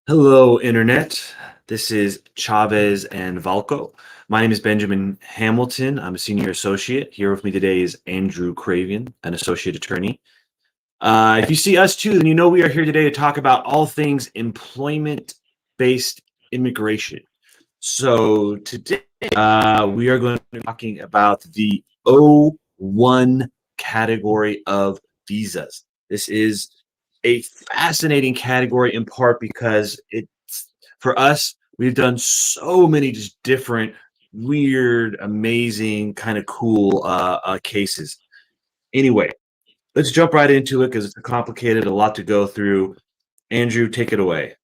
Hello, Internet. This is Chavez and Valko. My name is Benjamin Hamilton. I'm a senior associate. Here with me today is Andrew Craven, an associate attorney. If you see us too, then you know we are here today to talk about all things employment-based immigration. So today we are going to be talking about the O-1 category of visas. This is a fascinating category in part because it's for us, we've done so many just different, weird, amazing, kind of cool cases. Anyway, let's jump right into it because it's complicated, a lot to go through. Andrew, take it away.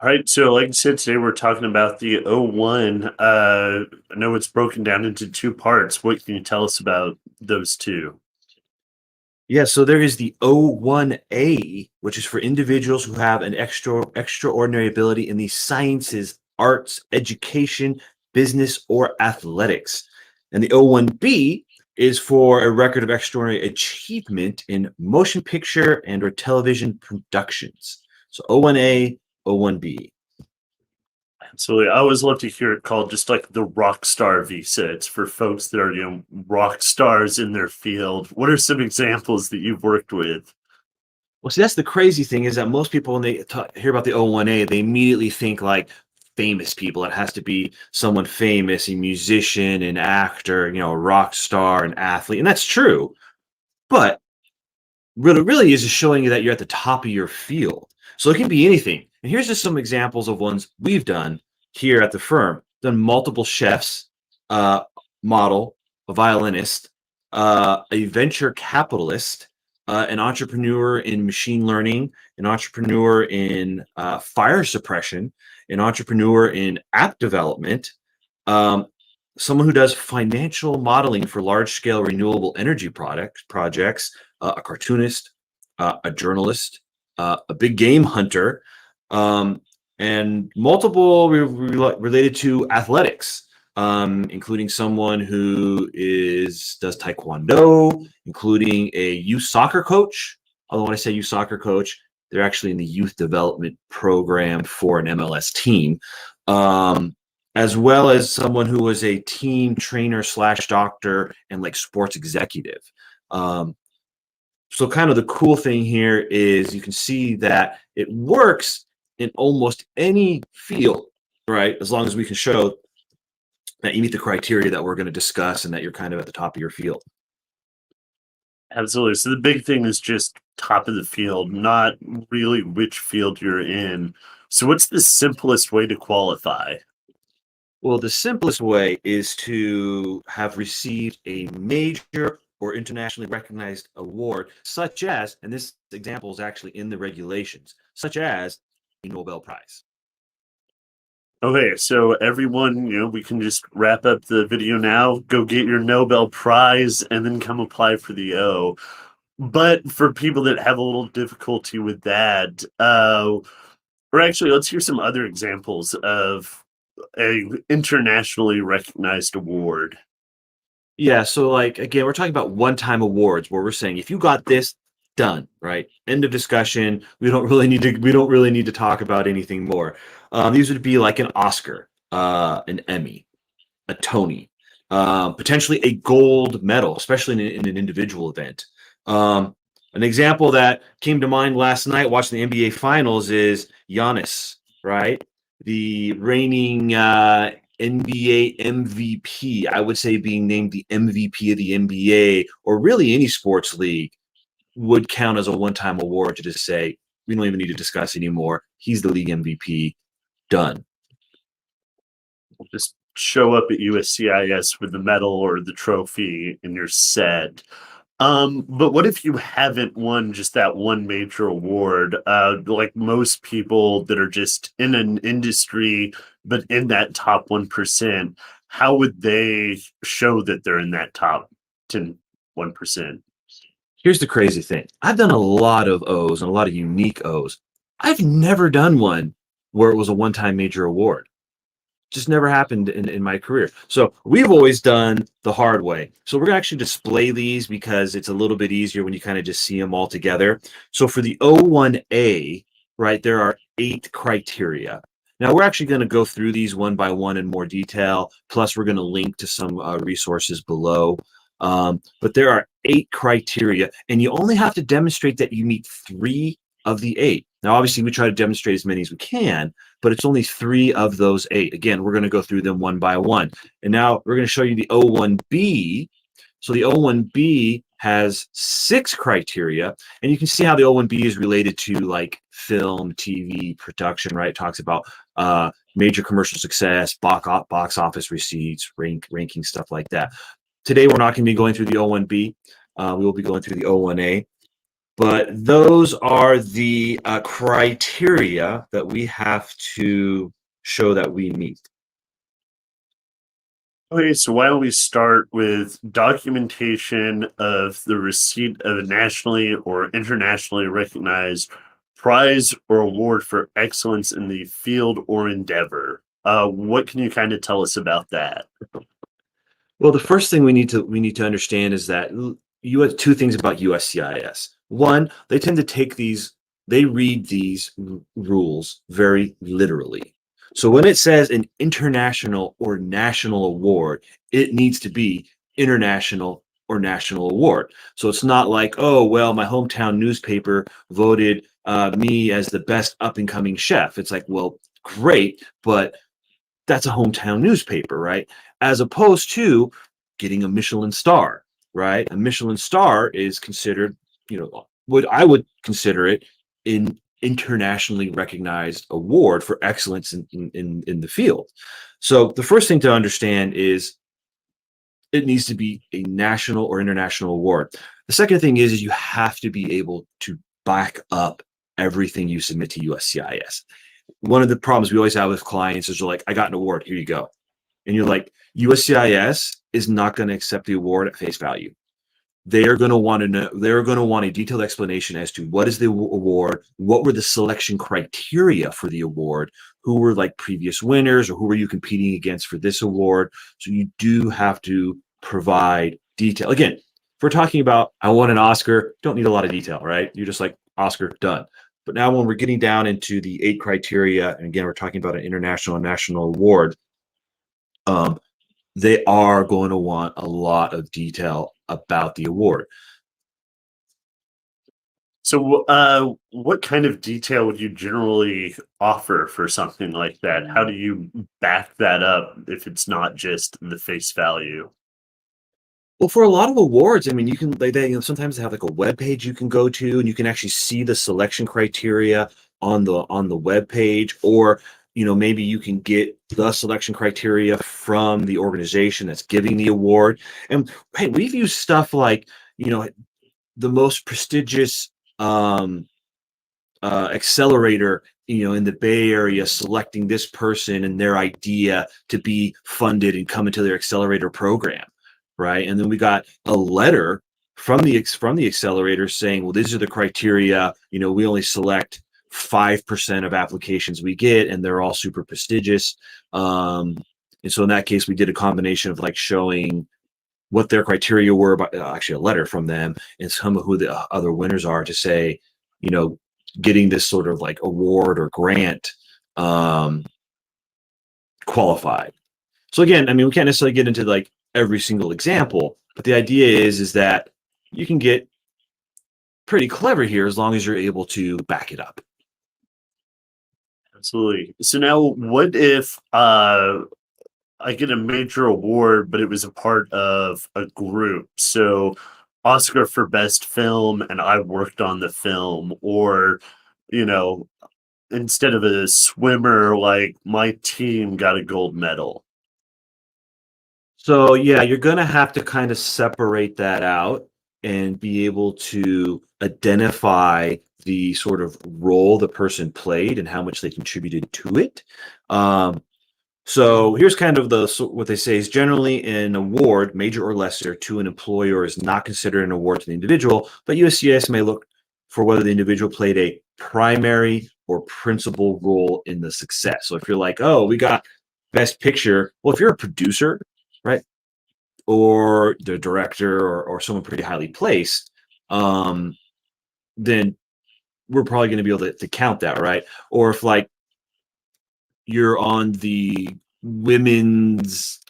All right, so like I said, today we're talking about the O-1. I know it's broken down into two parts. What can you tell us about those two? Yeah, so there is the O-1A, which is for individuals who have an extraordinary ability in the sciences, arts, education, business, or athletics. And the O-1B is for a record of extraordinary achievement in motion picture and or television productions. So O-1A, O-1B. Absolutely. I always love to hear it called just like the rock star visa. It's for folks that are, rock stars in their field. What are some examples that you've worked with? Well, see, that's the crazy thing is that most people, when they hear about the O-1A, they immediately think like famous people. It has to be someone famous, a musician, an actor, a rock star, an athlete. And that's true. But what it really is showing you that you're at the top of your field. So it can be anything. And here's just some examples of ones we've done here at the firm. Done multiple chefs, uh, model, a violinist, a venture capitalist, an entrepreneur in machine learning, an entrepreneur in fire suppression, an entrepreneur in app development, um, someone who does financial modeling for large-scale renewable energy projects, a cartoonist, a journalist, a big game hunter, and multiple related to athletics, including someone who does taekwondo, including a youth soccer coach. Although when I say youth soccer coach, they're actually in the youth development program for an MLS team. As well as someone who was a team trainer slash doctor and like sports executive. Um, so kind of the cool thing here is you can see that it works in almost any field, right? As long as we can show that you meet the criteria that we're going to discuss and that you're kind of at the top of your field. Absolutely. So the big thing is just top of the field, not really which field you're in. So what's the simplest way to qualify? Well, the simplest way is to have received a major or internationally recognized award, such as, and this example is actually in the regulations, such as a Nobel Prize. Okay, so everyone, we can just wrap up the video now, go get your Nobel Prize, and then come apply for the O. But for people that have a little difficulty with that, or actually, let's hear some other examples of a internationally recognized award. Yeah, so like again, we're talking about one-time awards where we're saying if you got this done, right? End of discussion. We don't really need to talk about anything more. These would be like an Oscar, an Emmy, a Tony, potentially a gold medal, especially in an individual event. An example that came to mind last night watching the NBA Finals is Giannis, right? The reigning NBA MVP, I would say being named the MVP of the NBA or really any sports league would count as a one-time award to just say, we don't even need to discuss anymore. He's the league MVP. Done. Just show up at USCIS with the medal or the trophy and you're set. But what if you haven't won just that one major award? Like most people that are just in an industry, but in that top 1%, how would they show that they're in that top 10, 1%? Here's the crazy thing. I've done a lot of O's and a lot of unique O's. I've never done one where it was a one-time major award. Just never happened in my career. So we've always done the hard way. So we're gonna actually display these because it's a little bit easier when you kind of just see them all together. So for the O-1A, right, there are 8 criteria. Now, we're actually going to go through these one by one in more detail. Plus, we're going to link to some resources below. But there are 8 criteria, and you only have to demonstrate that you meet 3 of the 8. Now, obviously, we try to demonstrate as many as we can, but it's only 3 of those 8. Again, we're going to go through them one by one. And now we're going to show you the O-1B. So the O-1B has 6 criteria, and you can see how the O-1B is related to like film, TV production, right? It talks about major commercial success, box office receipts, ranking, stuff like that. Today, we're not going to be going through the O-1B. We will be going through the O-1A. But those are the criteria that we have to show that we meet. Okay, so why don't we start with documentation of the receipt of a nationally or internationally recognized prize or award for excellence in the field or endeavor. What can you kind of tell us about that? Well, the first thing we need to understand is that you have 2 things about USCIS. One, they tend to take they read these rules very literally. So when it says an international or national award, it needs to be international or national award. So it's not like, oh, well, my hometown newspaper voted me as the best up and coming chef. It's like, well, great, but that's a hometown newspaper, right? As opposed to getting a Michelin star, right? A Michelin star is considered, what I would consider it an internationally recognized award for excellence in the field. So the first thing to understand is it needs to be a national or international award. The second thing is you have to be able to back up everything you submit to USCIS. One of the problems we always have with clients is they're like, I got an award, here you go. And you're like, USCIS is not going to accept the award at face value. They are going to want to know, they're going to want a detailed explanation as to what is the award, what were the selection criteria for the award, who were like previous winners, or who were you competing against for this award. So you do have to provide detail. Again, if we're talking about, I won an Oscar, don't need a lot of detail, right? You're just like, Oscar, done. But now when we're getting down into the 8 criteria, and again, we're talking about an international and national award, they are going to want a lot of detail about the award. So, what kind of detail would you generally offer for something like that? How do you back that up if it's not just the face value? Well, for a lot of awards, I mean, you can sometimes they have like a web page you can go to, and you can actually see the selection criteria on the web page, or maybe you can get the selection criteria from the organization that's giving the award. And hey, we've used stuff like the most prestigious accelerator in the Bay Area selecting this person and their idea to be funded and come into their accelerator program, right? And then we got a letter from the accelerator saying, well, these are the criteria. We only select 5% of applications we get, and they're all super prestigious. And so in that case, we did a combination of like showing what their criteria were, but actually a letter from them, and some of who the other winners are, to say, getting this sort of like award or grant qualified. So again, I mean, we can't necessarily get into like every single example, but the idea is that you can get pretty clever here as long as you're able to back it up. Absolutely. So now, what if I get a major award, but it was a part of a group? So, Oscar for best film, and I worked on the film, or you know, instead of a swimmer, like my team got a gold medal. So yeah, you're going to have to kind of separate that out and be able to identify the sort of role the person played and how much they contributed to it. So here's kind of what they say is generally an award, major or lesser, to an employer is not considered an award to the individual, but USCIS may look for whether the individual played a primary or principal role in the success. So if you're like, oh, we got best picture, well, if you're a producer, right, or the director or someone pretty highly placed, then we're probably going to be able to count that, right? Or if like you're on the women's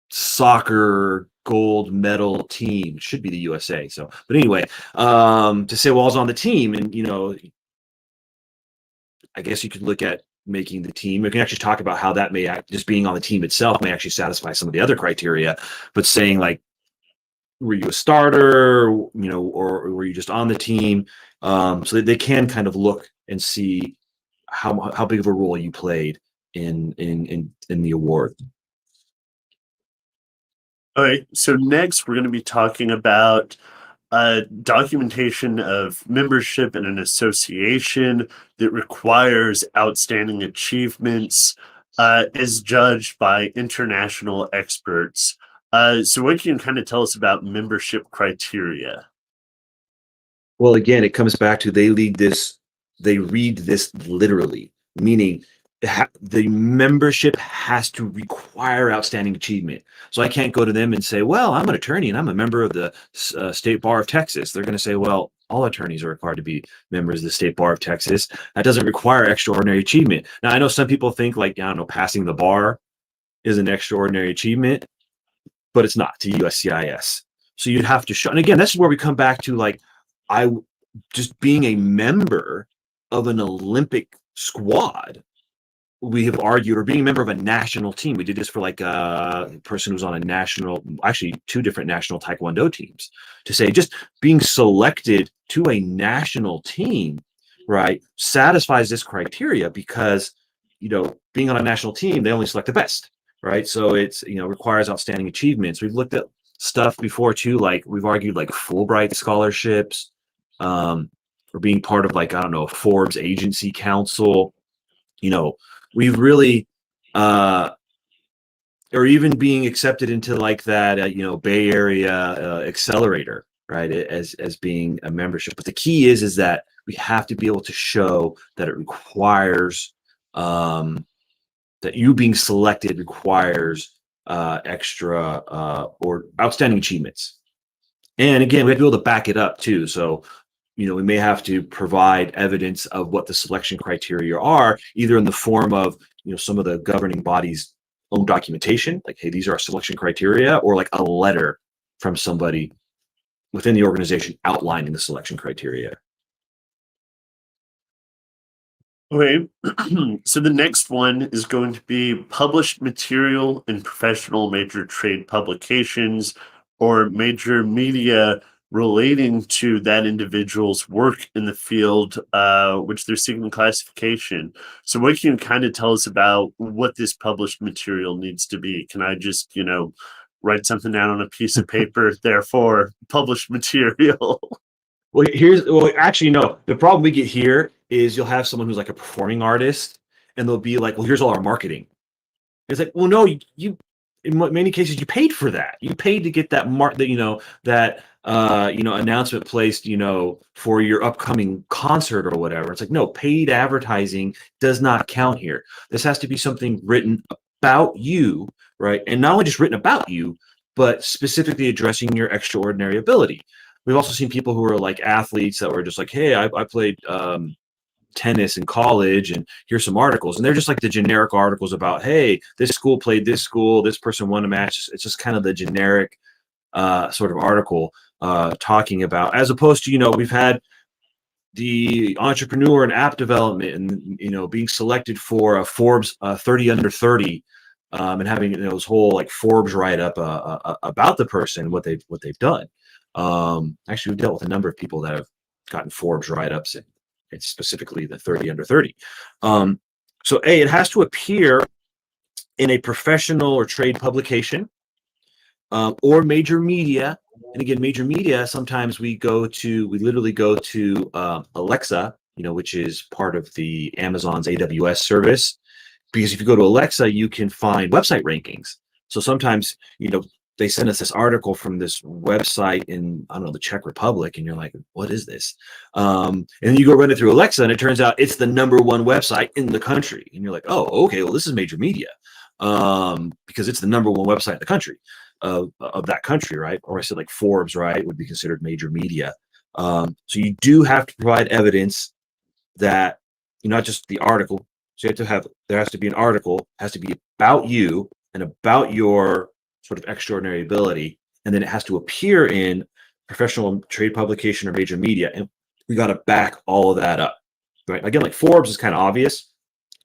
soccer gold medal team, should be the USA. So, but anyway, to say, well, I was on the team, and I guess you could look at making the team. We can actually talk about how that may just being on the team itself may actually satisfy some of the other criteria, but saying like, were you a starter, or were you just on the team? So that they can kind of look and see how big of a role you played in the award. All right, so next we're going to be talking about documentation of membership in an association that requires outstanding achievements as judged by international experts. So what can you kind of tell us about membership criteria? Well, again, it comes back to they read this literally, meaning the membership has to require outstanding achievement. So I can't go to them and say, well, I'm an attorney and I'm a member of the State Bar of Texas. They're going to say, well, all attorneys are required to be members of the State Bar of Texas. That doesn't require extraordinary achievement. Now, I know some people think like, I don't know, passing the bar is an extraordinary achievement, but it's not to USCIS. So you'd have to show, and again, this is where we come back to like, just being a member of an Olympic squad, we have argued, or being a member of a national team. We did this for like a person who's on actually 2 different national Taekwondo teams, to say just being selected to a national team, right, satisfies this criteria because, being on a national team, they only select the best, right? So it's, requires outstanding achievements. We've looked at stuff before too, like we've argued like Fulbright scholarships, or being part of like, I don't know, Forbes agency council, we've really, or even being accepted into like that, Bay Area accelerator, right, as being a membership. But the key is that we have to be able to show that it requires, that you being selected requires extra or outstanding achievements. And again, we have to be able to back it up too. So, we may have to provide evidence of what the selection criteria are, either in the form of, some of the governing body's own documentation, like, hey, these are our selection criteria, or like a letter from somebody within the organization outlining the selection criteria. Okay, so the next one is going to be published material in professional major trade publications or major media relating to that individual's work in the field, which they're seeking classification. So what can you kind of tell us about what this published material needs to be? Can I just, write something down on a piece of paper, therefore published material? Well, actually, no. The problem we get here is you'll have someone who's like a performing artist, and they'll be like, well, here's all our marketing. It's like, well, no, you in many cases you paid for that. You paid to get that announcement placed, for your upcoming concert or whatever. It's like, no, paid advertising does not count here. This has to be something written about you, right? And not only just written about you, but specifically addressing your extraordinary ability. We've also seen people who are like athletes that were just like, hey, I played tennis in college, and here's some articles. And they're just like the generic articles about, hey, this school played this school, this person won a match. It's just kind of the generic sort of article talking about, as opposed to, we've had the entrepreneur and app development and, being selected for a Forbes 30 under 30, and having this whole like Forbes write up about the person, what they've done. Actually, we've dealt with a number of people that have gotten Forbes write-ups, and it's specifically the 30 under 30. So it has to appear in a professional or trade publication, or major media. And again, major media, sometimes we literally go to Alexa, which is part of the Amazon's AWS service, because if you go to Alexa, you can find website rankings. So sometimes, they send us this article from this website in, I don't know, the Czech Republic, and you're like, what is this? And then you go run it through Alexa, and it turns out it's the #1 website in the country. And you're like, oh, okay, well, this is major media, because it's the #1 website in the country of that country, right? Or I said like Forbes, right, would be considered major media. So you do have to provide evidence that not just the article. So you have to have, there has to be an article, has to be about you and about your sort of extraordinary ability, and then it has to appear in professional trade publication or major media, and we got to back all of that up, right? Again, like Forbes is kind of obvious.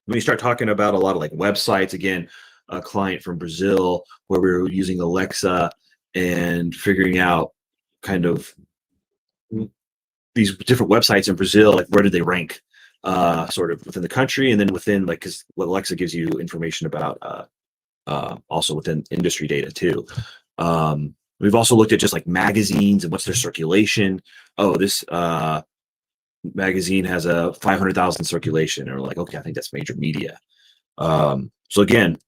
When you start talking about a lot of like websites, again, a client from Brazil where we were using Alexa and figuring out kind of these different websites in Brazil, like where did they rank, sort of within the country, and then within, like, because what Alexa gives you information about, also within industry data too. We've also looked at just like magazines and what's their circulation. Oh, this magazine has a 500,000 circulation, or like, okay, I think that's major media. So again,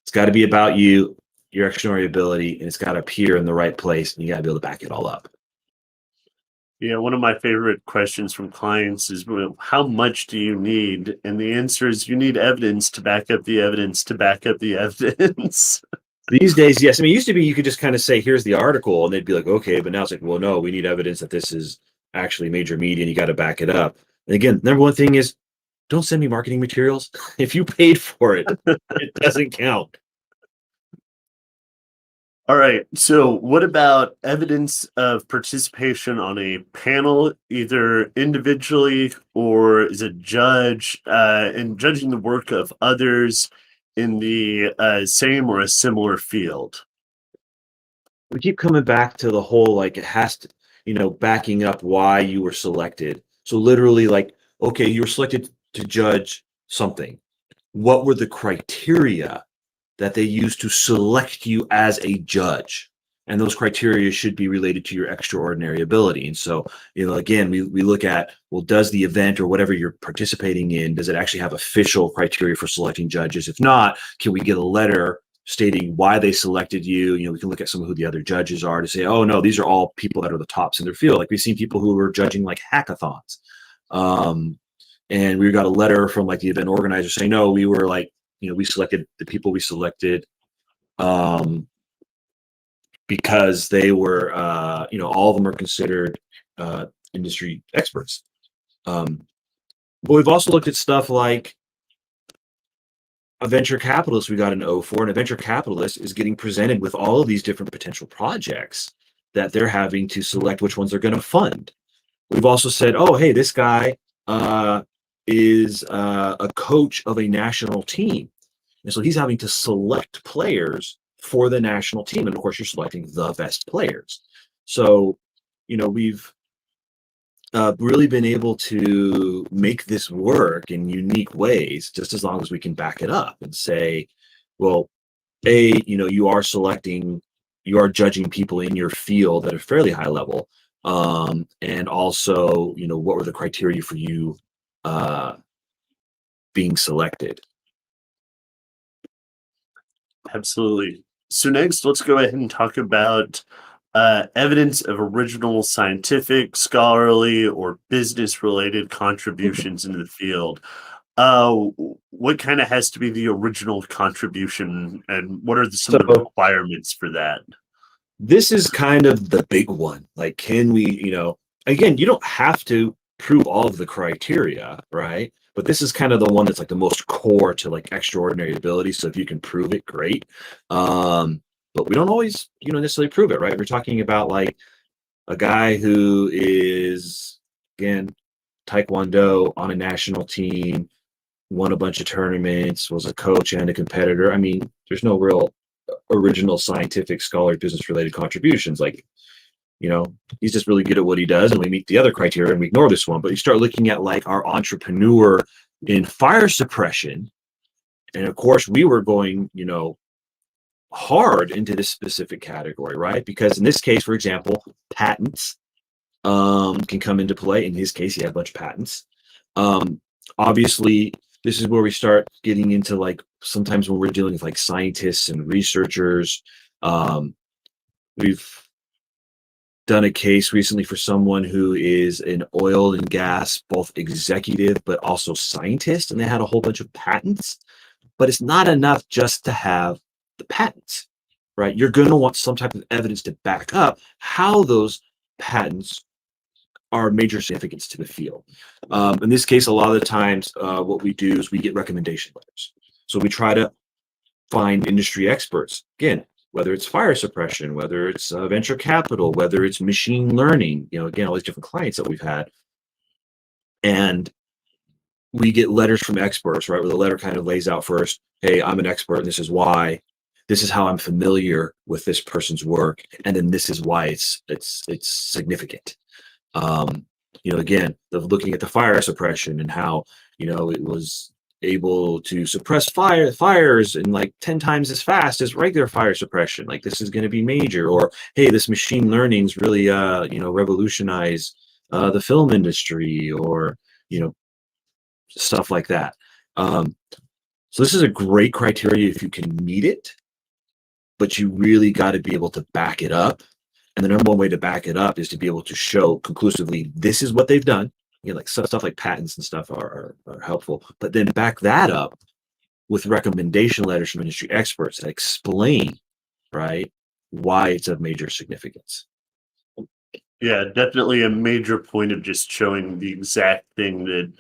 it's got to be about you, your extraordinary ability, and it's got to appear in the right place, and you got to be able to back it all up. Yeah, one of my favorite questions from clients is, well, how much do you need? And the answer is you need evidence to back up the evidence to back up the evidence. These days, yes. I mean, it used to be you could just kind of say, here's the article, and they'd be like, okay, but now it's like, well, no, we need evidence that this is actually major media, and you got to back it up. And again, number one thing is, don't send me marketing materials. If you paid for it, it doesn't count. All right. So, what about evidence of participation on a panel, either individually or as a judge, in judging the work of others in the same or a similar field? We keep coming back to the whole, like, it has to, backing up why you were selected. So literally, like, okay, you were selected to judge something. What were the criteria that they used to select you as a judge? And those criteria should be related to your extraordinary ability. And so, again, we look at, well, does the event or whatever you're participating in, does it actually have official criteria for selecting judges? If not, can we get a letter stating why they selected you? We can look at some of who the other judges are to say, oh no, these are all people that are the tops in their field. Like, we've seen people who were judging like hackathons. And we got a letter from like the event organizer saying, no, we were like, we selected the people we selected because they were, all of them are considered industry experts. But we've also looked at stuff like a venture capitalist we got an O for, and a venture capitalist is getting presented with all of these different potential projects that they're having to select which ones they're going to fund. We've also said, oh, hey, this guy is a coach of a national team. And so he's having to select players for the national team. And of course, you're selecting the best players. So, we've really been able to make this work in unique ways, just as long as we can back it up and say, well, you are judging people in your field at a fairly high level. And also, what were the criteria for you being selected? Absolutely. So next, let's go ahead and talk about evidence of original scientific, scholarly, or business-related contributions into the field. What kind of has to be the original contribution, and what are some of the requirements for that? This is kind of the big one. Like, can we, again, you don't have to prove all of the criteria, right? But this is kind of the one that's like the most core to like extraordinary ability. So if you can prove it, great. But we don't always, necessarily prove it, right? We're talking about like a guy who is, again, Taekwondo on a national team, won a bunch of tournaments, was a coach and a competitor. I mean, there's no real original scientific, scholar, business related contributions. Like, he's just really good at what he does, and we meet the other criteria and we ignore this one. But you start looking at like our entrepreneur in fire suppression, and of course we were going, hard into this specific category, right? Because in this case, for example, patents can come into play. In his case, he had a bunch of patents. Obviously, this is where we start getting into like sometimes when we're dealing with like scientists and researchers. We've done a case recently for someone who is an oil and gas both executive but also scientist, and they had a whole bunch of patents. But it's not enough just to have the patents, right? You're going to want some type of evidence to back up how those patents are major significance to the field. In this case, a lot of the times, what we do is we get recommendation letters. So we try to find industry experts, again, whether it's fire suppression, whether it's venture capital, whether it's machine learning, again, all these different clients that we've had. And we get letters from experts, right? Where the letter kind of lays out first, hey, I'm an expert, and this is why. This is how I'm familiar with this person's work, and then this is why it's significant. Again, looking at the fire suppression and how it was able to suppress fires in like 10 times as fast as regular fire suppression. Like, this is going to be major. Or, hey, this machine learning's really revolutionize the film industry, or stuff like that. So this is a great criteria if you can meet it, but you really got to be able to back it up. And the number one way to back it up is to be able to show conclusively this is what they've done. Like stuff like patents and stuff are helpful, but then back that up with recommendation letters from industry experts that explain, right, why it's of major significance. Yeah, definitely a major point of just showing the exact thing that,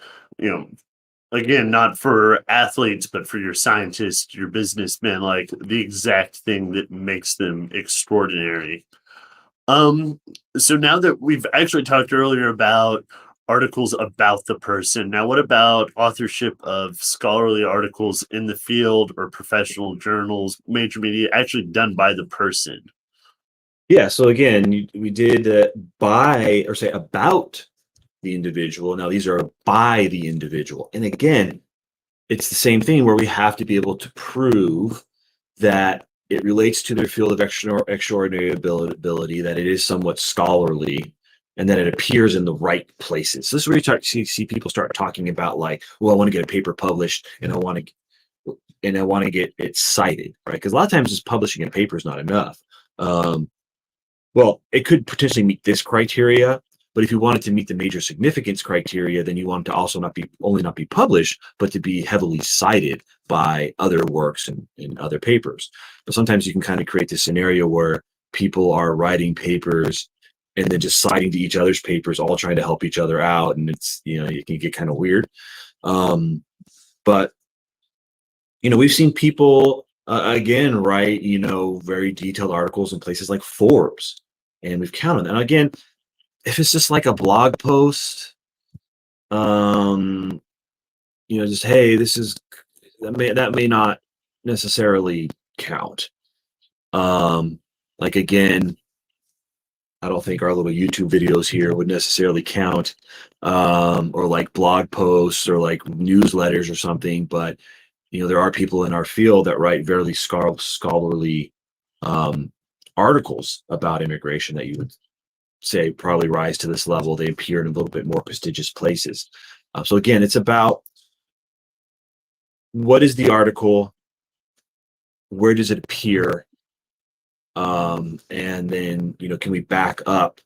again, not for athletes, but for your scientists, your businessmen, like the exact thing that makes them extraordinary. So now that we've actually talked earlier about articles about the person, now what about authorship of scholarly articles in the field or professional journals, major media, actually done by the person? Yeah, so again, we did by, or say about the individual. Now these are by the individual. And again, it's the same thing where we have to be able to prove that it relates to their field of extraordinary ability, that it is somewhat scholarly, and that it appears in the right places. So this is where you start to see people start talking about, like, well, I want to get a paper published and I want to get it cited, right? Because a lot of times just publishing a paper is not enough. Well, it could potentially meet this criteria, but if you wanted to meet the major significance criteria, then you want to also not be published, but to be heavily cited by other works and other papers. But sometimes you can kind of create this scenario where people are writing papers and then just citing to each other's papers, all trying to help each other out, and it's it can get kind of weird. But we've seen people again write very detailed articles in places like Forbes, and we've counted. And again, if it's just like a blog post, just, hey, that may not necessarily count. Like, again, I don't think our little YouTube videos here would necessarily count, or like blog posts or like newsletters or something. But there are people in our field that write very scholarly articles about immigration that you would say probably rise to this level. They appear in a little bit more prestigious places. So again, it's about what is the article, where does it appear, and then can we back up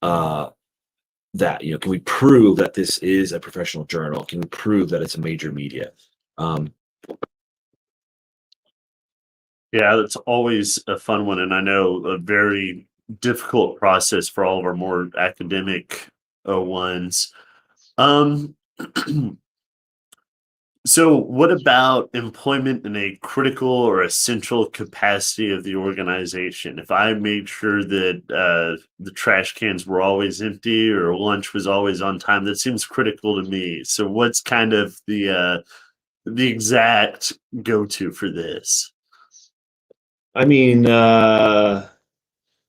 that? Can we prove that this is a professional journal? Can we prove that it's a major media? Yeah, that's always a fun one, and I know a very difficult process for all of our more academic O-1s. So what about employment in a critical or essential capacity of the organization? If I made sure that the trash cans were always empty or lunch was always on time, that seems critical to me. So what's kind of the exact go-to for this? I mean,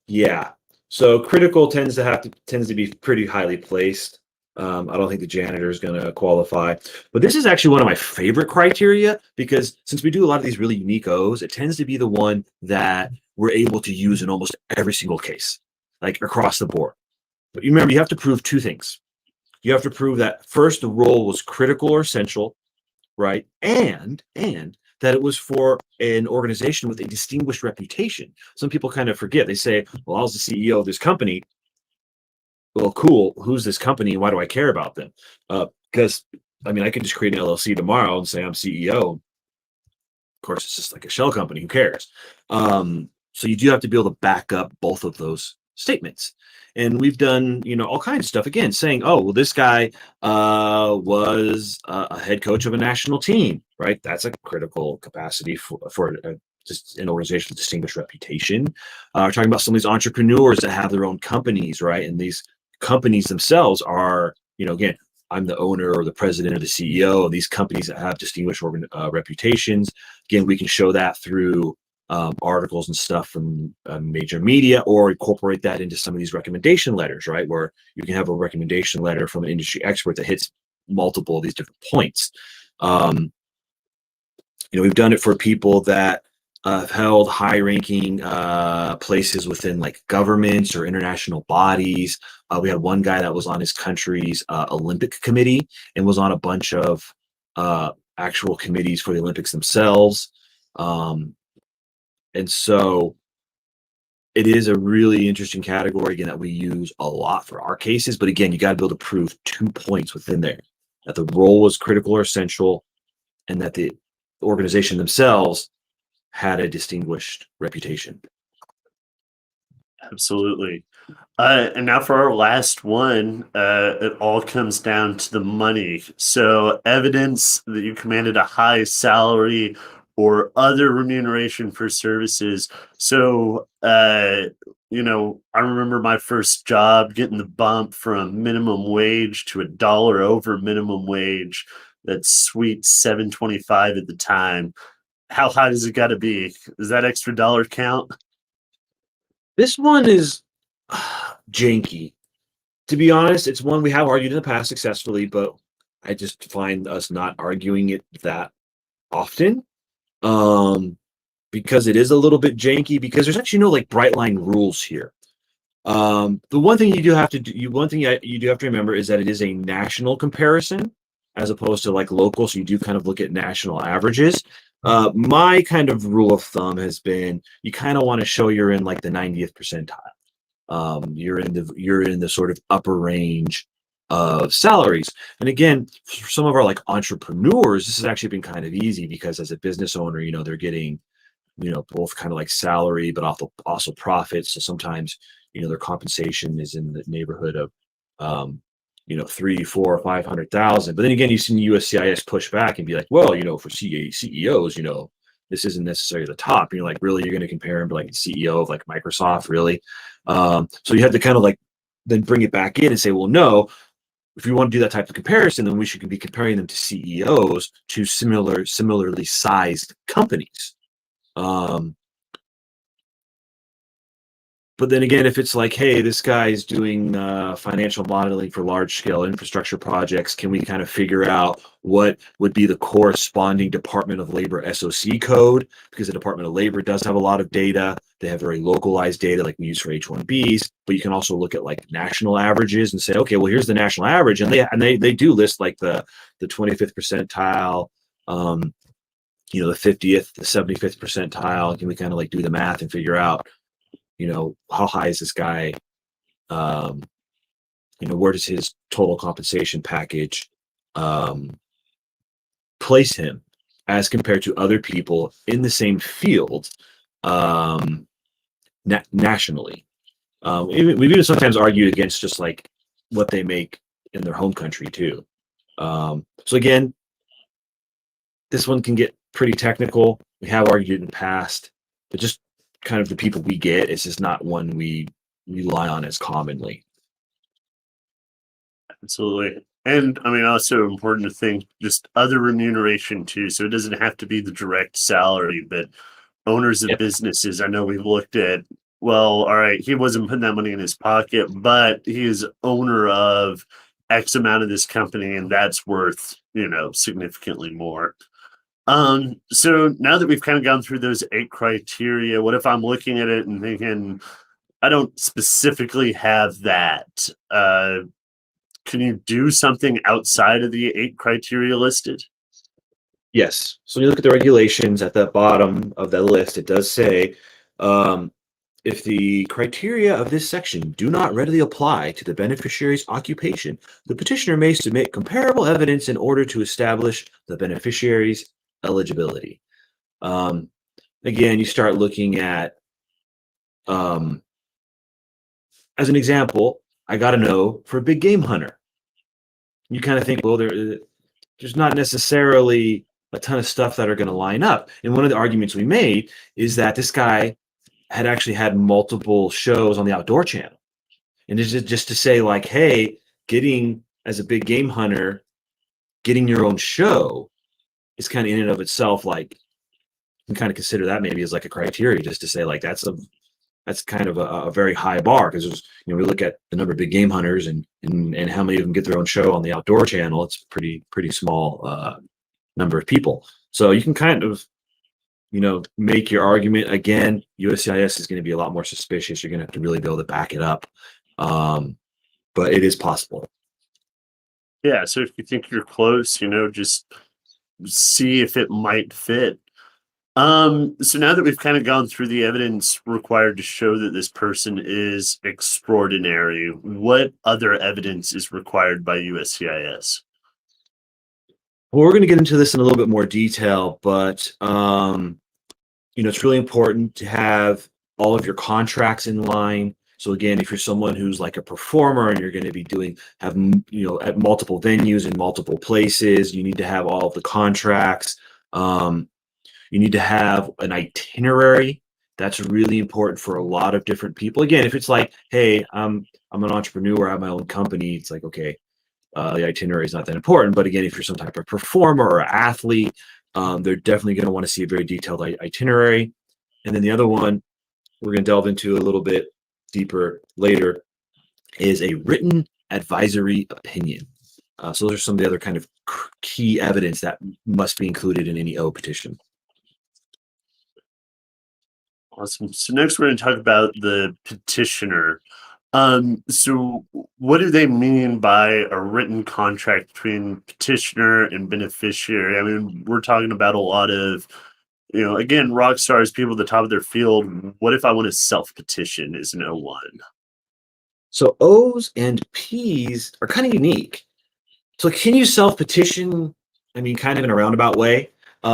yeah. So critical tends to be pretty highly placed. I don't think the janitor is going to qualify, but this is actually one of my favorite criteria, because since we do a lot of these really unique O's, it tends to be the one that we're able to use in almost every single case, like across the board. But you remember, you have to prove two things. You have to prove that first, the role was critical or essential, right? And that it was for an organization with a distinguished reputation. Some people kind of forget. They say, well, I was the CEO of this company. Well, cool. Who's this company? Why do I care about them? Because, I mean, I could just create an LLC tomorrow and say I'm CEO. Of course, it's just like a shell company. Who cares? So you do have to be able to back up both of those statements. And we've done, all kinds of stuff, again, saying, oh, well, this guy was a head coach of a national team, right? That's a critical capacity for just an organization with distinguished reputation. We're talking about some of these entrepreneurs that have their own companies, right? And these companies themselves are, again, I'm the owner or the president or the CEO of these companies that have distinguished reputations. Again, we can show that through articles and stuff from major media, or incorporate that into some of these recommendation letters, right? Where you can have a recommendation letter from an industry expert that hits multiple of these different points. We've done it for people that have held high-ranking places within like governments or international bodies. We had one guy that was on his country's Olympic committee and was on a bunch of actual committees for the Olympics themselves. And so it is a really interesting category, again, that we use a lot for our cases. But again, you got to be able to prove 2 points within there, that the role was critical or essential, and that the organization themselves had a distinguished reputation. Absolutely. And now for our last one, it all comes down to the money. So evidence that you commanded a high salary or other remuneration for services. So, I remember my first job getting the bump from minimum wage to $1 over minimum wage. That's sweet $7.25 at the time. How high does it got to be? Does that extra dollar count? This one is janky. To be honest, it's one we have argued in the past successfully, but I just find us not arguing it that often. Because it is a little bit janky, because there's actually no like bright line rules here. The one thing you do have to do, you do have to remember is that it is a national comparison as opposed to like local. So you do kind of look at national averages. My kind of rule of thumb has been you kind of want to show you're in like the 90th percentile. You're in the sort of upper range of salaries. And again, for some of our like entrepreneurs, this has actually been kind of easy, because as a business owner, they're getting, both kind of like salary, but also profits. So sometimes, their compensation is in the neighborhood of, 3, 4, 500,000. But then again, you've seen USCIS push back and be like, well, for CEOs, this isn't necessarily the top. You're like, really, you're going to compare him to like the CEO of like Microsoft, really? So you have to kind of like then bring it back in and say, well, no, if you want to do that type of comparison, then we should be comparing them to CEOs to similarly sized companies. But then again, if it's like, hey, this guy is doing financial modeling for large scale infrastructure projects, can we kind of figure out what would be the corresponding Department of Labor SOC code? Because the Department of Labor does have a lot of data. They have very localized data like we use for H-1Bs, but you can also look at like national averages and say, okay, well, here's the national average. And they do list like the 25th percentile, the 50th, the 75th percentile. Can we kind of like do the math and figure out, how high is this guy? Where does his total compensation package place him as compared to other people in the same field nationally? We've even sometimes argued against just like what they make in their home country too. So again, this one can get pretty technical. We have argued in the past, but just kind of the people we get, it's just not one we rely on as commonly. Absolutely. And I mean, also important to think just other remuneration too. So it doesn't have to be the direct salary, but owners of Yep. businesses, I know we've looked at, well, all right, he wasn't putting that money in his pocket, but he is owner of X amount of this company, and that's worth, significantly more. So now that we've kind of gone through those 8 criteria, what if I'm looking at it and thinking, I don't specifically have that? Can you do something outside of the 8 criteria listed? Yes. So when you look at the regulations at the bottom of that list, it does say, if the criteria of this section do not readily apply to the beneficiary's occupation, the petitioner may submit comparable evidence in order to establish the beneficiary's eligibility. Again, you start looking at as an example, I got a no for a big game hunter. You kind of think, well, there's not necessarily a ton of stuff that are going to line up. And one of the arguments we made is that this guy had actually had multiple shows on the Outdoor Channel. And it's just to say, like, hey, getting as a big game hunter, getting your own show is kind of in and of itself, like, you can kind of consider that maybe as like a criteria, just to say, like, that's kind of a very high bar, because we look at the number of big game hunters and how many of them get their own show on the Outdoor Channel. It's pretty small number of people. So you can kind of make your argument. Again, USCIS is going to be a lot more suspicious. You're going to have to really be able to back it up, but it is possible. Yeah, so if you think you're close, just see if it might fit. So now that we've kind of gone through the evidence required to show that this person is extraordinary, what other evidence is required by USCIS? Well, we're going to get into this in a little bit more detail, but it's really important to have all of your contracts in line. So again, if you're someone who's like a performer and you're going to be at multiple venues in multiple places, you need to have all of the contracts. You need to have an itinerary. That's really important for a lot of different people. Again, if it's like, hey, I'm an entrepreneur, I have my own company, it's like, okay, the itinerary is not that important. But again, if you're some type of performer or athlete, they're definitely going to want to see a very detailed itinerary. And then the other one we're going to delve into a little bit deeper later is a written advisory opinion. So those are some of the other kind of key evidence that must be included in any O petition. Awesome. So next we're going to talk about the petitioner. So what do they mean by a written contract between petitioner and beneficiary? I mean, we're talking about a lot of, again, rock stars, people at the top of their field. What if I want to self-petition as an O-1? So O's and P's are kind of unique. So can you self-petition? I mean, kind of in a roundabout way. We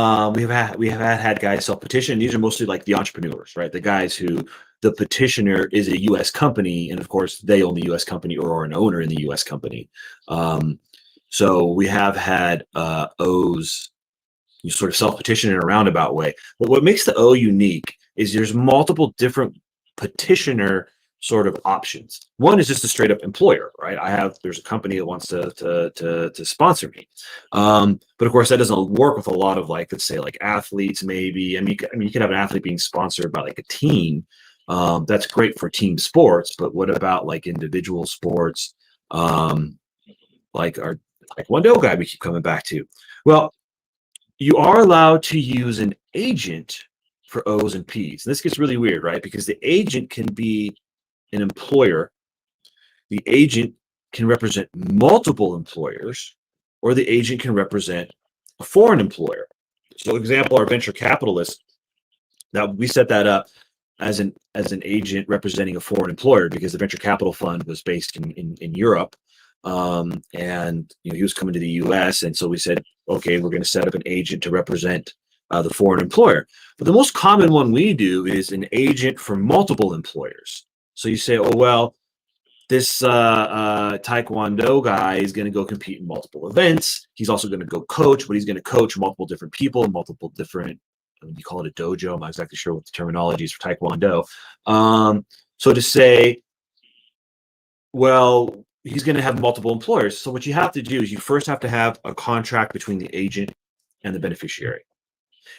have had guys self-petition. These are mostly like the entrepreneurs, right? The guys who the petitioner is a U.S. company, and of course they own the U.S. company or are an owner in the U.S. company. So we have had O's sort of self-petition in a roundabout way. But what makes the O unique is there's multiple different petitioner sort of options. One is just a straight up employer, right? There's a company that wants to sponsor me. But of course that doesn't work with a lot of, like, let's say like athletes, maybe. I mean, you could have an athlete being sponsored by like a team. That's great for team sports, but what about like individual sports? Like our Taekwondo guy we keep coming back to. Well, you are allowed to use an agent for O's and P's. And this gets really weird, right? Because the agent can be an employer, the agent can represent multiple employers, or the agent can represent a foreign employer. So, example, our venture capitalist, now we set that up as an agent representing a foreign employer because the venture capital fund was based in Europe, and he was coming to the U.S. and so we said, okay, we're going to set up an agent to represent the foreign employer. But the most common one we do is an agent for multiple employers. So you say, oh, well, this Taekwondo guy is going to go compete in multiple events. He's also going to go coach, but he's going to coach multiple different people, multiple different, you call it a dojo. I'm not exactly sure what the terminology is for Taekwondo. So to say, well, he's going to have multiple employers. So what you have to do is you first have to have a contract between the agent and the beneficiary.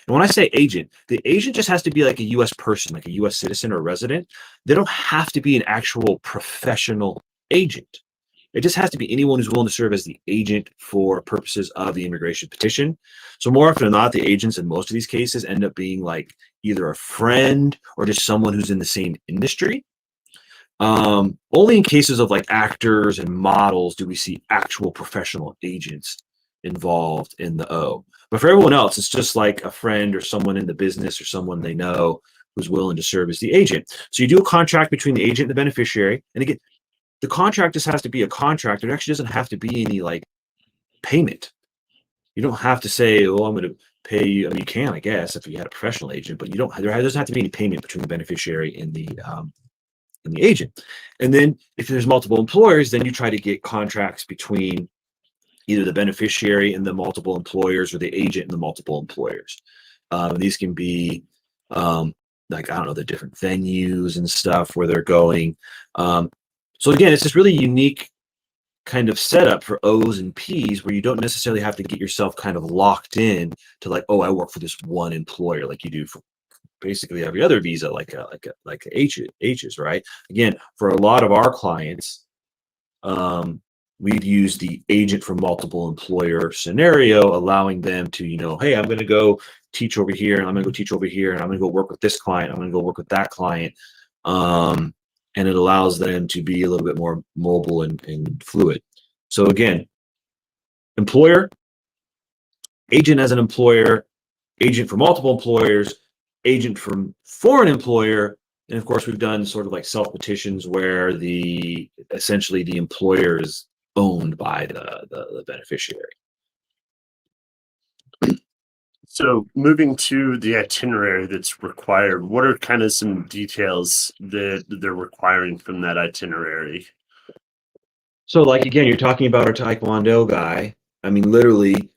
And when I say agent, the agent just has to be like a U.S. person, like a U.S. citizen or resident. They don't have to be an actual professional agent. It just has to be anyone who's willing to serve as the agent for purposes of the immigration petition. So more often than not, the agents in most of these cases end up being like either a friend or just someone who's in the same industry. Only in cases of like actors and models do we see actual professional agents involved in the O. But for everyone else, it's just like a friend or someone in the business or someone they know who's willing to serve as the agent. So you do a contract between the agent and the beneficiary. And again, the contract just has to be a contract. There actually doesn't have to be any like payment. You don't have to say, oh, I'm going to pay you. I mean, you can, I guess, if you had a professional agent, but there doesn't have to be any payment between the beneficiary and and the agent. And then if there's multiple employers, then you try to get contracts between either the beneficiary and the multiple employers or the agent and the multiple employers. These can be like, I don't know, the different venues and stuff where they're going. So again, it's this really unique kind of setup for O's and P's where you don't necessarily have to get yourself kind of locked in to like, oh, I work for this one employer like you do for basically every other visa, like H's, right? Again, for a lot of our clients, we'd use the agent for multiple employer scenario, allowing them to, hey, I'm going to go teach over here, and I'm going to go teach over here, and I'm going to go work with this client, I'm going to go work with that client. And it allows them to be a little bit more mobile and fluid. So again, employer, agent as an employer, agent for multiple employers, agent from foreign employer, and of course we've done sort of like self-petitions where essentially the employer is owned by the beneficiary. So moving to the itinerary that's required, what are kind of some details that they're requiring from that itinerary? So like, again, you're talking about our Taekwondo guy. I mean, literally,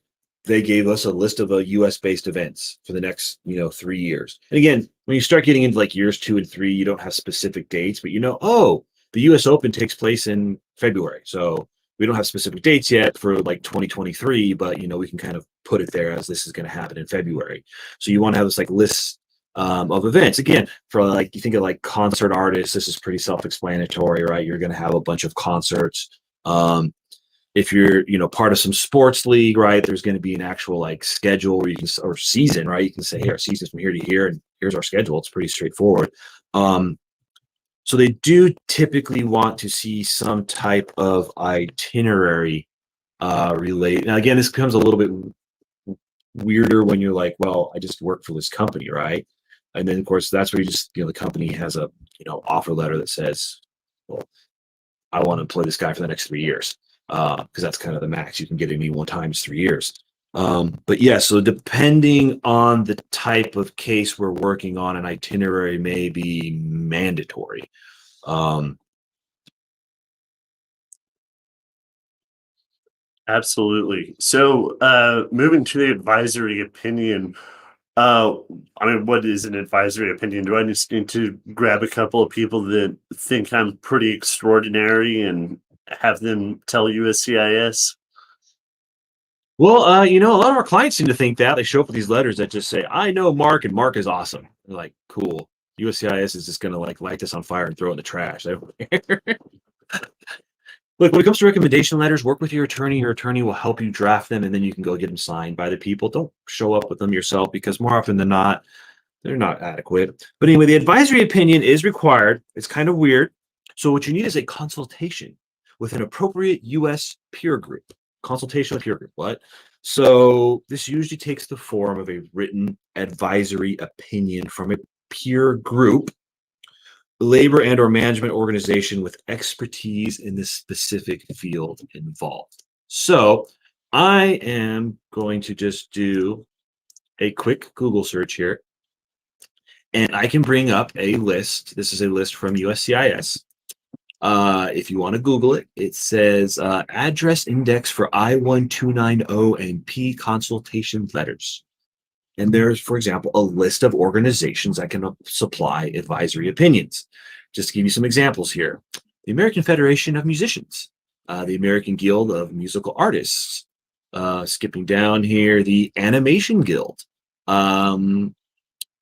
they gave us a list of US based events for the next, 3 years. And again, when you start getting into like years 2 and 3, you don't have specific dates, but the US Open takes place in February. So we don't have specific dates yet for like 2023, but we can kind of put it there as this is going to happen in February. So you want to have this like list of events. Again, for like, you think of like concert artists, this is pretty self-explanatory, right? You're going to have a bunch of concerts. If you're, part of some sports league, right, there's going to be an actual like schedule where or season, right? You can say, hey, our season's from here to here, and here's our schedule. It's pretty straightforward. So they do typically want to see some type of itinerary related. Now, again, this becomes a little bit weirder when you're like, well, I just work for this company, right? And then, of course, that's where you just, the company has a, offer letter that says, well, I want to employ this guy for the next 3 years, because that's kind of the max you can get any one time is 3 years. But yeah, so depending on the type of case we're working on, an itinerary may be mandatory. Absolutely. So moving to the advisory opinion, what is an advisory opinion? Do I just need to grab a couple of people that think I'm pretty extraordinary and have them tell USCIS? Well, a lot of our clients seem to think that. They show up with these letters that just say, I know Mark, and Mark is awesome. They're like, cool. USCIS is just going to like light this on fire and throw it in the trash. They don't care. Look, when it comes to recommendation letters, work with your attorney. Your attorney will help you draft them, and then you can go get them signed by the people. Don't show up with them yourself, because more often than not, they're not adequate. But anyway, the advisory opinion is required. It's kind of weird. So what you need is a consultation with an appropriate U.S. peer group. Consultation with peer group. What? So this usually takes the form of a written advisory opinion from a peer group, labor and or management organization with expertise in the specific field involved. So I am going to just do a quick Google search here, and I can bring up a list. This is a list from USCIS. If you want to Google it, it says address index for I-1290 and P consultation letters. And there's, for example, a list of organizations that can supply advisory opinions. Just to give you some examples here: the American Federation of Musicians, the American Guild of Musical Artists, skipping down here, the Animation Guild,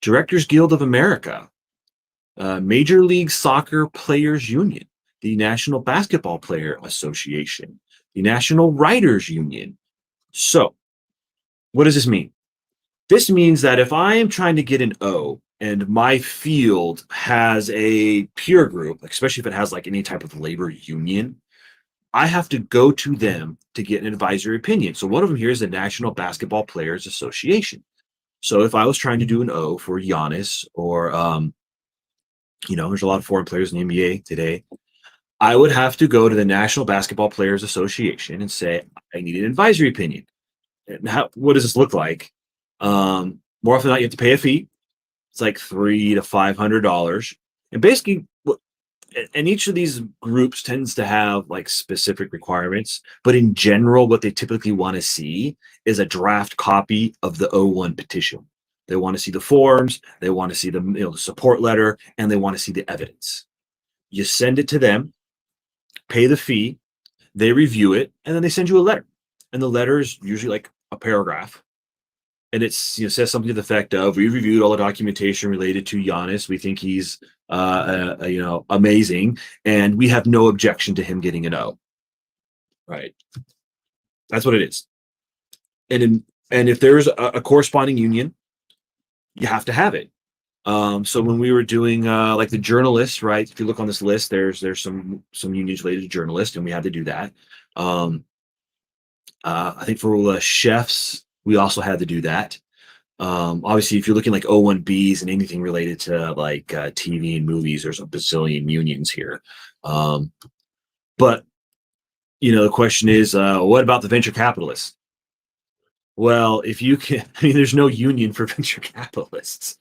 Directors Guild of America, Major League Soccer Players Union, the National Basketball Player Association, the National Writers Union. So, what does this mean? This means that if I am trying to get an O and my field has a peer group, especially if it has like any type of labor union, I have to go to them to get an advisory opinion. So one of them here is the National Basketball Players Association. So if I was trying to do an O for Giannis or, there's a lot of foreign players in the NBA today, I would have to go to the National Basketball Players Association and say, I need an advisory opinion. And what does this look like? More often than not, you have to pay a fee. It's like $300 to $500. And basically, and each of these groups tends to have like specific requirements, but in general, what they typically want to see is a draft copy of the O-1 petition. They want to see the forms, they want to see the support letter, and they want to see the evidence. You send it to them, pay the fee, they review it, and then they send you a letter. And the letter is usually like a paragraph. And it's says something to the effect of, we reviewed all the documentation related to Giannis. We think he's amazing, and we have no objection to him getting an O. Right. That's what it is. And if there's a corresponding union, you have to have it. So when we were doing like the journalists, right? If you look on this list, there's some unions related to journalists, and we had to do that. I think for chefs, we also had to do that. Obviously, if you're looking like O-1Bs and anything related to like TV and movies, there's a bazillion unions here. But the question is, what about the venture capitalists? Well, if you can, there's no union for venture capitalists.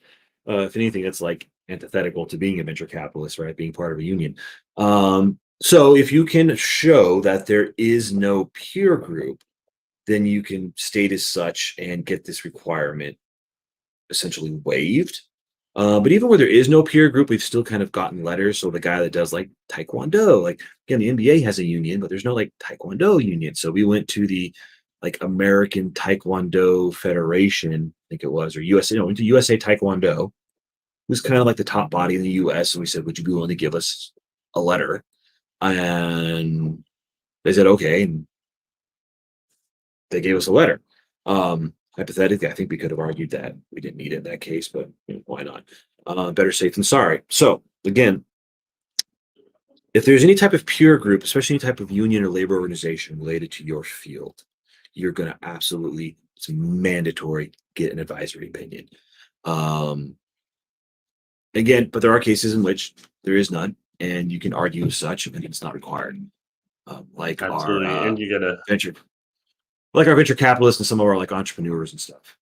If anything, that's like antithetical to being a venture capitalist, right? Being part of a union. So if you can show that there is no peer group, then you can state as such and get this requirement essentially waived. But even where there is no peer group, we've still kind of gotten letters. So the guy that does like Taekwondo, like again, the NBA has a union, but there's no like Taekwondo union. So we went to the like American Taekwondo Federation, I think it was, or USA, went to USA Taekwondo, who's kind of like the top body in the US. And we said, would you be willing to give us a letter? And they said, okay. And they gave us a letter. Hypothetically, I think we could have argued that we didn't need it in that case, but why not? Better safe than sorry. So again, if there's any type of peer group, especially any type of union or labor organization related to your field, you're going to absolutely, it's mandatory, get an advisory opinion. Again, but there are cases in which there is none, and you can argue as such, and it's not required. Like Absolutely. our And you gotta our venture capitalists and some of our like entrepreneurs and stuff.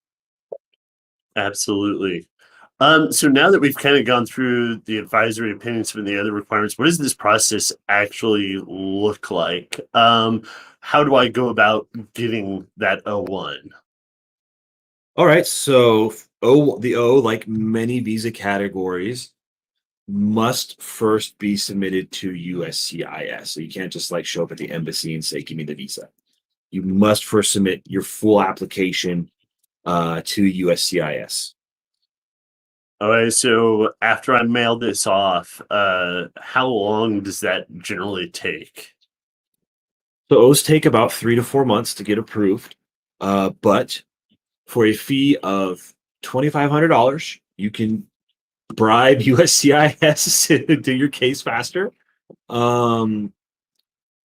absolutely. So now that we've kind of gone through the advisory opinions and the other requirements, what does this process actually look like? How do I go about getting that O-1? All right, so the O, like many visa categories, must first be submitted to USCIS. So you can't just like show up at the embassy and say, give me the visa. You must first submit your full application to USCIS. All right, so after I mail this off, how long does that generally take? So O's take about 3 to 4 months to get approved. But for a fee of $2,500, you can bribe USCIS to do your case faster,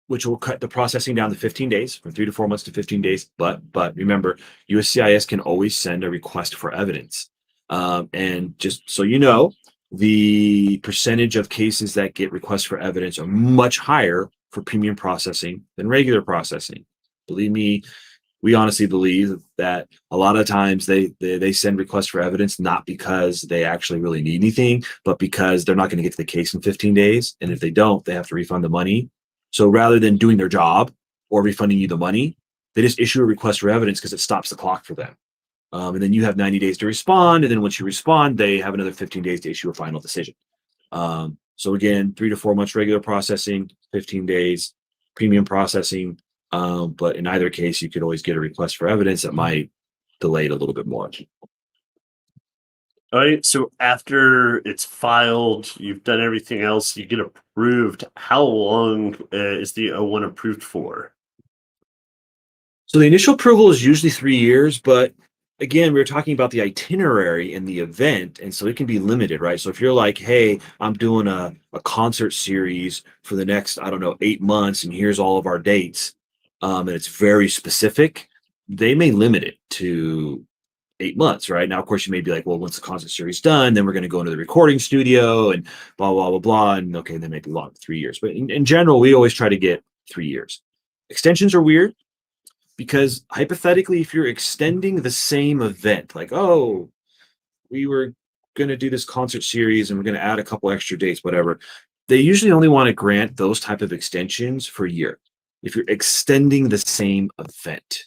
which will cut the processing down to 15 days, from 3 to 4 months to 15 days. But remember, USCIS can always send a request for evidence. And just so you know, the percentage of cases that get requests for evidence are much higher for premium processing than regular processing. Believe me, we honestly believe that a lot of times they send requests for evidence not because they actually really need anything, but because they're not going to get to the case in 15 days. And if they don't, they have to refund the money. So rather than doing their job or refunding you the money, they just issue a request for evidence because it stops the clock for them. And then you have 90 days to respond. And then once you respond, they have another 15 days to issue a final decision. So again, 3 to 4 months regular processing, 15 days premium processing. But in either case, you could always get a request for evidence that might delay it a little bit more. All right, so after it's filed, you've done everything else, you get approved. How long is the O-1 approved for? So the initial approval is usually 3 years, but again, we were talking about the itinerary and the event, and so it can be limited, right? So if you're like, hey, I'm doing a concert series for the next, 8 months, and here's all of our dates, and it's very specific, they may limit it to 8 months, right? Now, of course, you may be like, well, once the concert series done, then we're going to go into the recording studio and blah, blah, blah, blah. And okay, then maybe long 3 years. But in general, we always try to get 3 years. Extensions are weird because hypothetically, if you're extending the same event, like, oh, we were going to do this concert series and we're going to add a couple extra dates, whatever. They usually only want to grant those type of extensions for a year if you're extending the same event.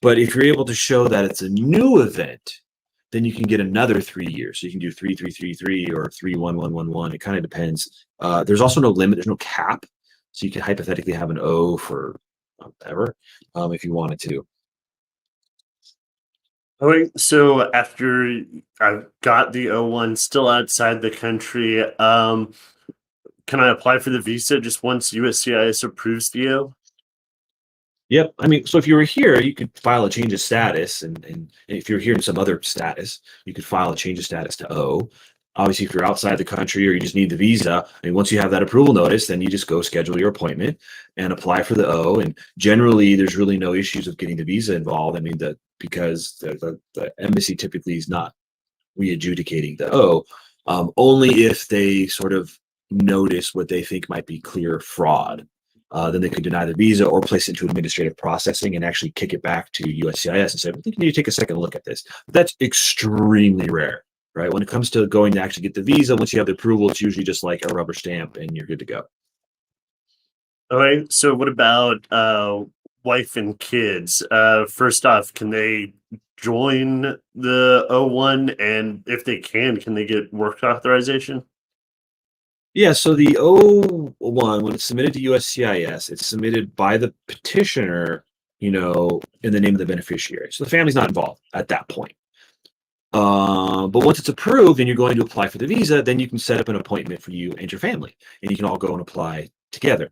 But if you're able to show that it's a new event, then you can get another 3 years. So you can do 3, 3, 3, 3, or 3, 1, 1, 1, 1. It kind of depends. There's also no limit. There's no cap. So you could hypothetically have an O for ever if you wanted to. All right. So after I've got the O-1 still outside the country, can I apply for the visa just once USCIS approves the O? Yep. I mean, so if you were here, you could file a change of status, and if you're here in some other status, you could file a change of status to O. Obviously, if you're outside the country or you just need the visa, I mean, once you have that approval notice, then you just go schedule your appointment and apply for the O. And generally, there's really no issues of getting the visa involved. I mean, because the embassy typically is not re-adjudicating the O, only if they sort of notice what they think might be clear fraud. Then they could deny the visa or place it into administrative processing and actually kick it back to USCIS and say, I think you need to take a second look at this. But that's extremely rare, right? When it comes to going to actually get the visa, once you have the approval, it's usually just like a rubber stamp and you're good to go. All right. So what about wife and kids? First off, can they join the O-1? And if they can they get work authorization? Yeah, so the O-1, when it's submitted to USCIS, it's submitted by the petitioner, in the name of the beneficiary. So the family's not involved at that point. But once it's approved and you're going to apply for the visa, then you can set up an appointment for you and your family, and you can all go and apply together.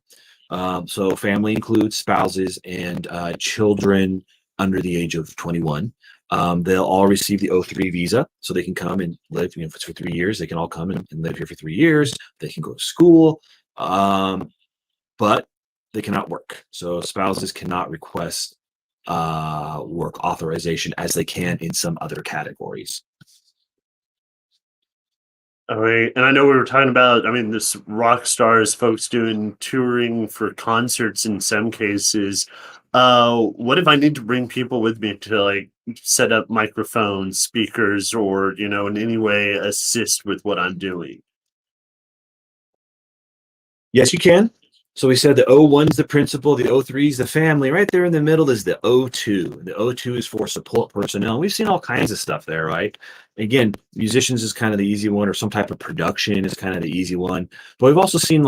So family includes spouses and children under the age of 21. They'll all receive the O3 visa, so they can come and live. If it's for 3 years, they can all come and live here for 3 years. They can go to school, but they cannot work. So spouses cannot request work authorization as they can in some other categories. All right. And I know we were talking about, this rock stars, folks doing touring for concerts in some cases. What if I need to bring people with me to like set up microphones, speakers, or, in any way assist with what I'm doing? Yes, you can. So we said the O-1 is the principal, the O3 is the family. Right there in the middle is the O2. The O2 is for support personnel. We've seen all kinds of stuff there, right? Again, musicians is kind of the easy one, or some type of production is kind of the easy one. But we've also seen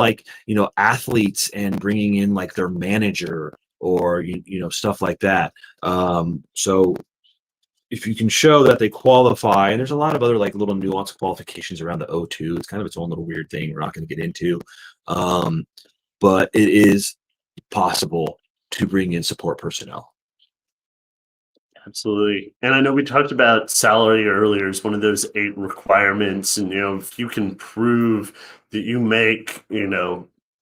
athletes and bringing in like their manager or stuff like that. So if you can show that they qualify, and there's a lot of other like little nuanced qualifications around the O2. It's kind of its own little weird thing we're not going to get into. But it is possible to bring in support personnel. Absolutely. And I know we talked about salary earlier as one of those 8 requirements. And, if you can prove that you make,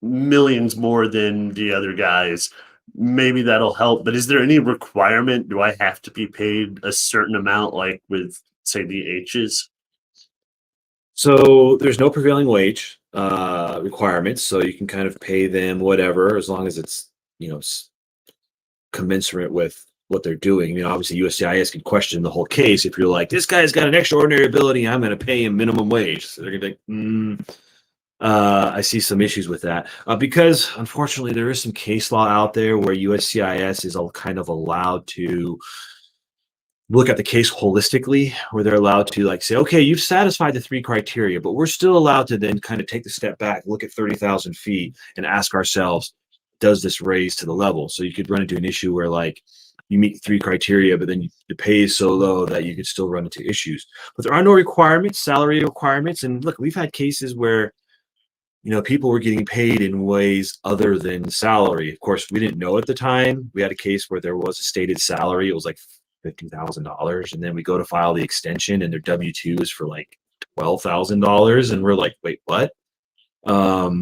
millions more than the other guys, maybe that'll help. But is there any requirement? Do I have to be paid a certain amount, like with, say, the H's? So there's no prevailing wage requirements. So you can kind of pay them whatever, as long as it's, commensurate with what they're doing. Obviously USCIS can question the whole case if you're like, this guy's got an extraordinary ability, I'm going to pay him minimum wage. So they're going to be like, I see some issues with that because unfortunately there is some case law out there where USCIS is all kind of allowed to look at the case holistically, where they're allowed to like say, okay, you've satisfied the 3 criteria, but we're still allowed to then kind of take the step back, look at 30,000 feet and ask ourselves, does this raise to the level? So you could run into an issue where like you meet 3 criteria, but then the pay is so low that you could still run into issues. But there are no requirements, salary requirements. And look, we've had cases where, people were getting paid in ways other than salary. Of course, we didn't know at the time. We had a case where there was a stated salary. It was like $50,000. And then we go to file the extension and their W-2 is for like $12,000. And we're like, wait, what?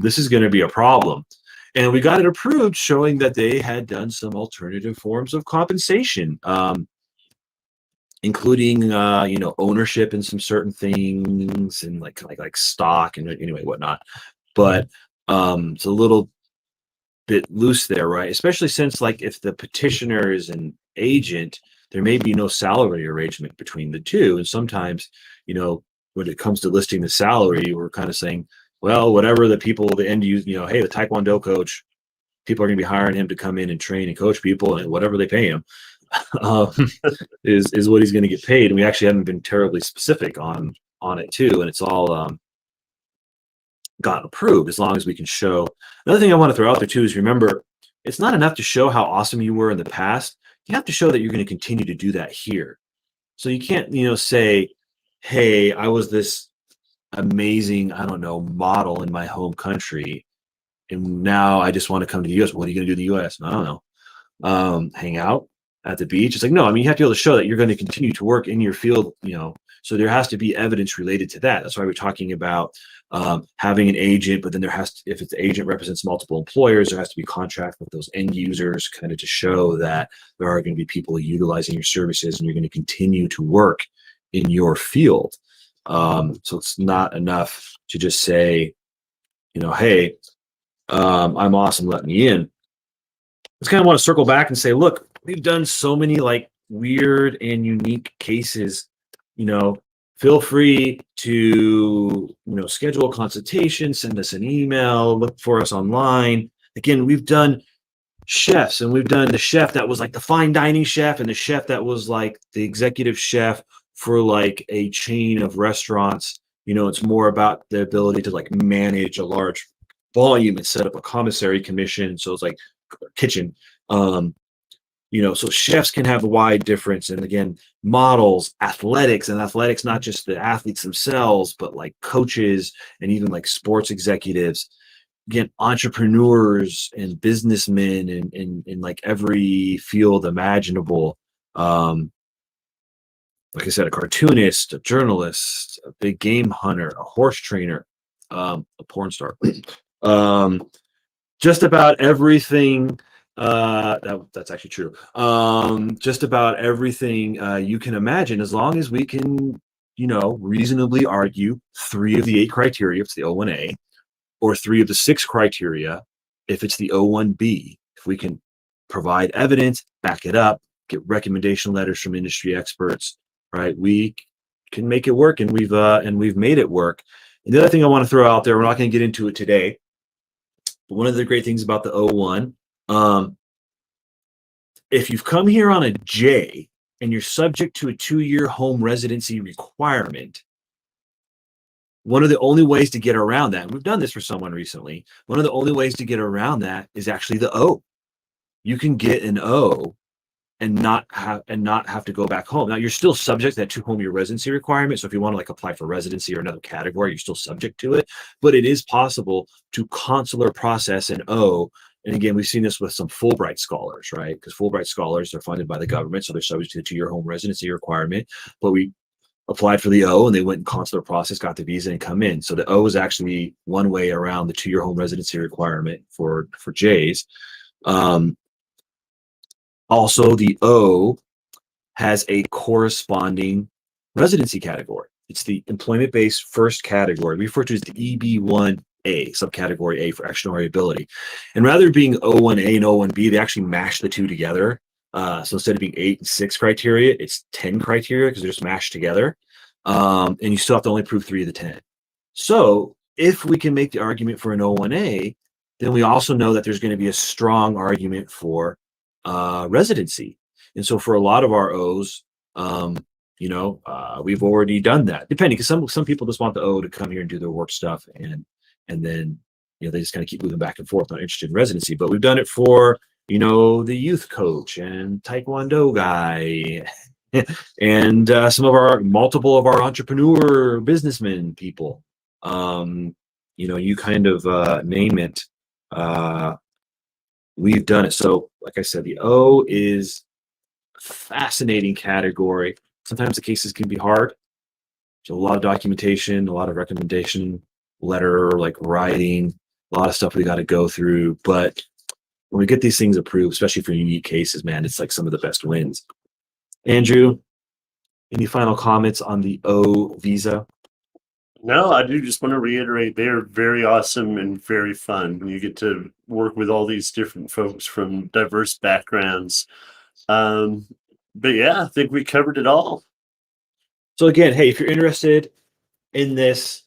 This is going to be a problem. And we got it approved, showing that they had done some alternative forms of compensation, including ownership in some certain things and like stock and anyway whatnot. But it's a little bit loose there, right? Especially since like if the petitioner is an agent, there may be no salary arrangement between the two. And sometimes, when it comes to listing the salary, we're kind of saying, well, whatever the end use, hey, the Taekwondo coach, people are going to be hiring him to come in and train and coach people, and whatever they pay him um, is what he's going to get paid. And we actually haven't been terribly specific on it too, and it's all gotten approved as long as we can show. Another thing I want to throw out there too is remember, it's not enough to show how awesome you were in the past. You have to show that you're going to continue to do that here. So you can't, say, hey, I was this amazing, I don't know, model in my home country, and now I just want to come to the US. What are you going to do in the US? I don't know. Hang out at the beach. It's like, no, I mean, you have to be able to show that you're going to continue to work in your field, so there has to be evidence related to that. That's why we're talking about having an agent, but then there has to, if it's the agent represents multiple employers, there has to be contract with those end users kind of to show that there are going to be people utilizing your services and you're going to continue to work in your field. So it's not enough to just say, hey, I'm awesome, let me in. I just kind of want to circle back and say, look, we've done so many like weird and unique cases. Feel free to schedule a consultation, send us an email, look for us online. Again, we've done chefs, and we've done the chef that was like the fine dining chef, and the chef that was like the executive chef for like a chain of restaurants. It's more about the ability to like manage a large volume and set up a commissary commission. So it's like kitchen. So chefs can have a wide difference. And again, models, athletics, not just the athletes themselves, but like coaches and even like sports executives. Again, entrepreneurs and businessmen in like every field imaginable. Like I said, a cartoonist, a journalist, a big game hunter, a horse trainer, a porn star. Just about everything. That's actually true. Just about everything you can imagine, as long as we can, reasonably argue 3 of the 8 criteria if it's the O-1A, or 3 of the 6 criteria if it's the O-1B. If we can provide evidence, back it up, get recommendation letters from industry experts, right? We can make it work, and we've made it work. And the other thing I want to throw out there, we're not going to get into it today, but one of the great things about the O-1, if you've come here on a J and you're subject to a 2-year home residency requirement, one of the only ways to get around that, and we've done this for someone recently, one of the only ways to get around that is actually the O. You can get an O and not have to go back home. Now you're still subject to that 2-home-year residency requirement. So if you want to like apply for residency or another category, you're still subject to it. But it is possible to consular process an O. And again, we've seen this with some Fulbright scholars, right? Because Fulbright scholars are funded by the government, so they're subject to the 2-year home residency requirement. But we applied for the O, and they went in consular process, got the visa, and come in. So the O is actually one way around the 2-year home residency requirement for J's. Also, the O has a corresponding residency category. It's the employment-based first category, we refer to as the EB1A, subcategory A for extraordinary ability. And rather than being O1A and O1B, they actually mash the 2 together. So instead of being 8 and 6 criteria, it's 10 criteria because they're just mashed together. And you still have to only prove 3 of the 10. So if we can make the argument for an O1A, then we also know that there's going to be a strong argument for residency. And so for a lot of our O's, we've already done that, depending, because some people just want the O to come here and do their work stuff, and then they just kind of keep moving back and forth, not interested in residency. But we've done it for the youth coach and Taekwondo guy and multiple of our entrepreneur businessmen people. You kind of name it. We've done it. So like I said, the O is a fascinating category. Sometimes the cases can be hard. So a lot of documentation, a lot of recommendation letter, like writing, a lot of stuff we got to go through. But when we get these things approved, especially for unique cases, man, it's like some of the best wins. Andrew, any final comments on the O visa? No, I do just want to reiterate, they're very awesome and very fun. You get to work with all these different folks from diverse backgrounds. But yeah, I think we covered it all. So again, hey, if you're interested in this,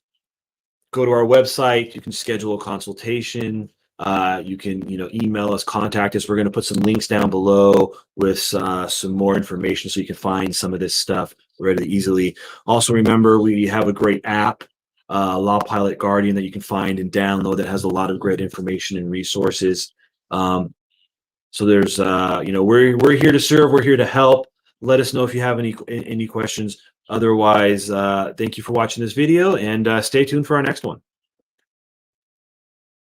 go to our website. You can schedule a consultation. You can, email us, contact us. We're going to put some links down below with some more information so you can find some of this stuff really easily. Also, remember, we have a great app, Law Pilot Guardian, that you can find and download that has a lot of great information and resources. So there's, we're here to serve. We're here to help. Let us know if you have any questions. Otherwise, thank you for watching this video, and stay tuned for our next one.